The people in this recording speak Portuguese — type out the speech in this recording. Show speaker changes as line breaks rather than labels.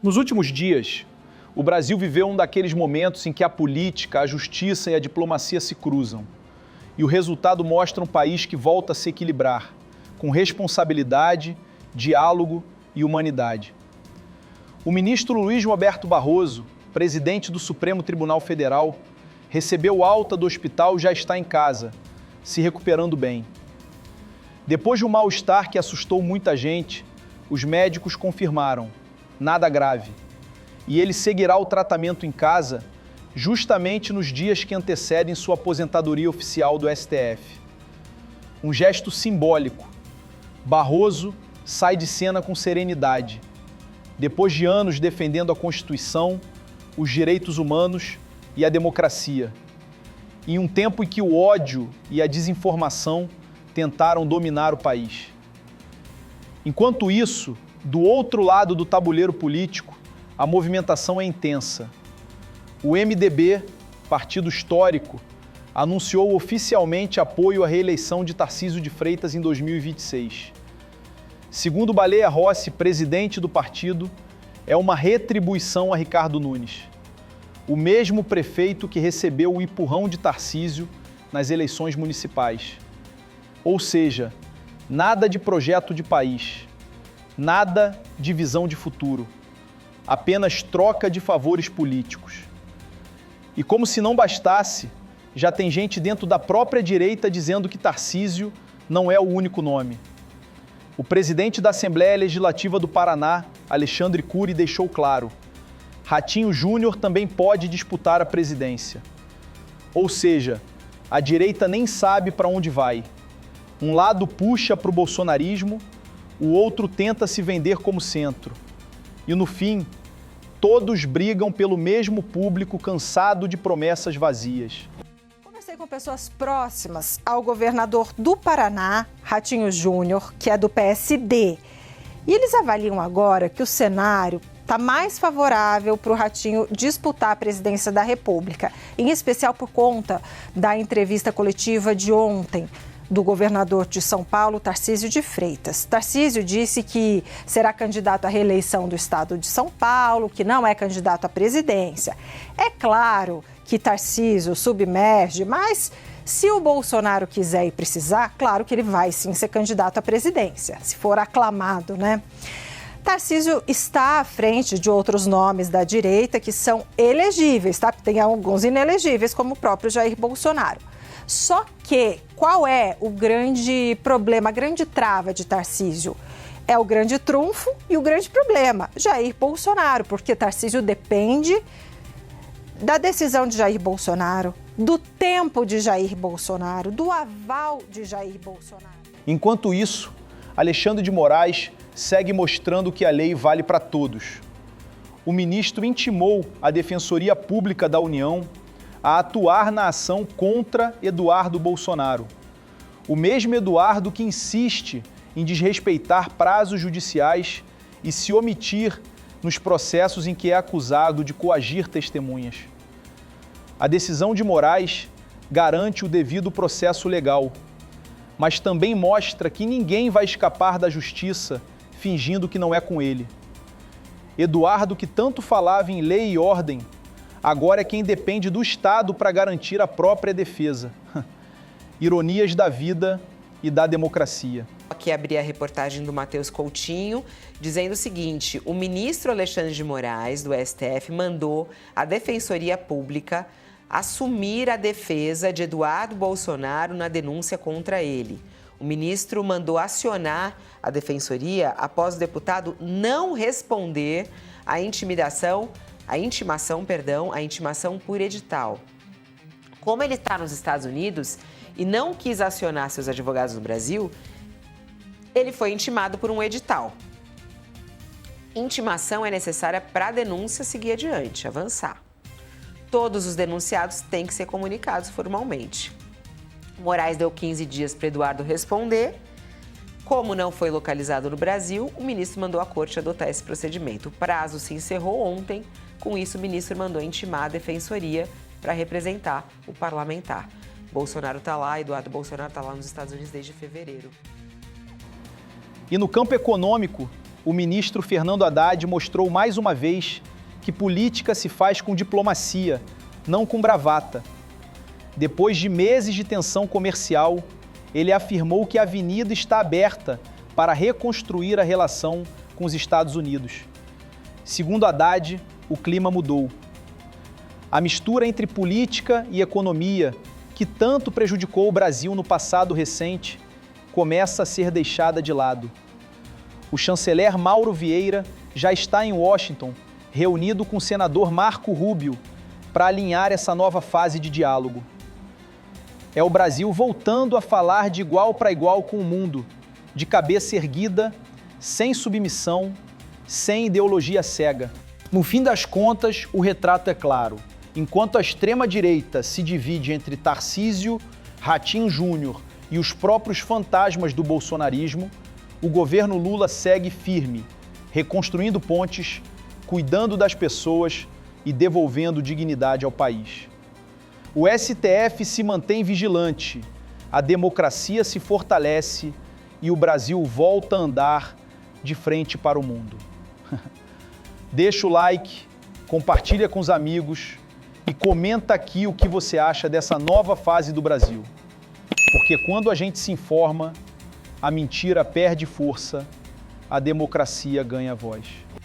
Nos últimos dias, o Brasil viveu um daqueles momentos em que a política, a justiça e a diplomacia se cruzam. E o resultado mostra um país que volta a se equilibrar, com responsabilidade, diálogo e humanidade. O ministro Luiz Roberto Barroso, presidente do Supremo Tribunal Federal, recebeu alta do hospital e já está em casa, se recuperando bem. Depois de um mal-estar que assustou muita gente, os médicos confirmaram: nada grave. E ele seguirá o tratamento em casa justamente nos dias que antecedem sua aposentadoria oficial do STF. Um gesto simbólico. Barroso sai de cena com serenidade, depois de anos defendendo a Constituição, os direitos humanos e a democracia, em um tempo em que o ódio e a desinformação tentaram dominar o país. Enquanto isso, do outro lado do tabuleiro político, a movimentação é intensa. O MDB, partido histórico, anunciou oficialmente apoio à reeleição de Tarcísio de Freitas em 2026. Segundo Baleia Rossi, presidente do partido, é uma retribuição a Ricardo Nunes, o mesmo prefeito que recebeu o empurrão de Tarcísio nas eleições municipais. Ou seja, nada de projeto de país, nada de visão de futuro, apenas troca de favores políticos. E como se não bastasse, já tem gente dentro da própria direita dizendo que Tarcísio não é o único nome. O presidente da Assembleia Legislativa do Paraná, Alexandre Cury, deixou claro: Ratinho Júnior também pode disputar a presidência. Ou seja, a direita nem sabe para onde vai. Um lado puxa para o bolsonarismo, o outro tenta se vender como centro. E no fim, todos brigam pelo mesmo público cansado de promessas vazias.
Conversei com pessoas próximas ao governador do Paraná, Ratinho Júnior, que é do PSD. E eles avaliam agora que o cenário está mais favorável para o Ratinho disputar a presidência da República, em especial por conta da entrevista coletiva de ontem do governador de São Paulo, Tarcísio de Freitas. Tarcísio disse que será candidato à reeleição do estado de São Paulo, que não é candidato à presidência. É claro que Tarcísio submerge, mas se o Bolsonaro quiser e precisar, claro que ele vai sim ser candidato à presidência, se for aclamado, né? Tarcísio está à frente de outros nomes da direita que são elegíveis, tá? Tem alguns inelegíveis, como o próprio Jair Bolsonaro. Só que qual é o grande problema, a grande trava de Tarcísio? É o grande trunfo e o grande problema, Jair Bolsonaro, porque Tarcísio depende da decisão de Jair Bolsonaro, do tempo de Jair Bolsonaro, do aval de Jair Bolsonaro.
Enquanto isso, Alexandre de Moraes segue mostrando que a lei vale para todos. O ministro intimou a Defensoria Pública da União a atuar na ação contra Eduardo Bolsonaro. O mesmo Eduardo que insiste em desrespeitar prazos judiciais e se omitir nos processos em que é acusado de coagir testemunhas. A decisão de Moraes garante o devido processo legal, mas também mostra que ninguém vai escapar da justiça fingindo que não é com ele. Eduardo, que tanto falava em lei e ordem, agora é quem depende do Estado para garantir a própria defesa. Ironias da vida e da democracia.
Aqui abri a reportagem do Matheus Coutinho, dizendo o seguinte: o ministro Alexandre de Moraes, do STF, mandou a Defensoria Pública assumir a defesa de Eduardo Bolsonaro na denúncia contra ele. O ministro mandou acionar a Defensoria após o deputado não responder à intimação por edital. Como ele está nos Estados Unidos e não quis acionar seus advogados no Brasil, ele foi intimado por um edital. Intimação é necessária para a denúncia seguir adiante, avançar. Todos os denunciados têm que ser comunicados formalmente. Moraes deu 15 dias para Eduardo responder. Como não foi localizado no Brasil, o ministro mandou a corte adotar esse procedimento. O prazo se encerrou ontem. Com isso, o ministro mandou intimar a Defensoria para representar o parlamentar. Bolsonaro está lá, Eduardo Bolsonaro está lá nos Estados Unidos desde fevereiro.
E no campo econômico, o ministro Fernando Haddad mostrou mais uma vez que política se faz com diplomacia, não com bravata. Depois de meses de tensão comercial, ele afirmou que a avenida está aberta para reconstruir a relação com os Estados Unidos. Segundo Haddad, o clima mudou. A mistura entre política e economia, que tanto prejudicou o Brasil no passado recente, começa a ser deixada de lado. O chanceler Mauro Vieira já está em Washington, reunido com o senador Marco Rubio, para alinhar essa nova fase de diálogo. É o Brasil voltando a falar de igual para igual com o mundo, de cabeça erguida, sem submissão, sem ideologia cega. No fim das contas, o retrato é claro. Enquanto a extrema-direita se divide entre Tarcísio, Ratinho Júnior e os próprios fantasmas do bolsonarismo, o governo Lula segue firme, reconstruindo pontes, cuidando das pessoas e devolvendo dignidade ao país. O STF se mantém vigilante, a democracia se fortalece e o Brasil volta a andar de frente para o mundo. Deixa o like, compartilha com os amigos e comenta aqui o que você acha dessa nova fase do Brasil. Porque quando a gente se informa, a mentira perde força, a democracia ganha voz.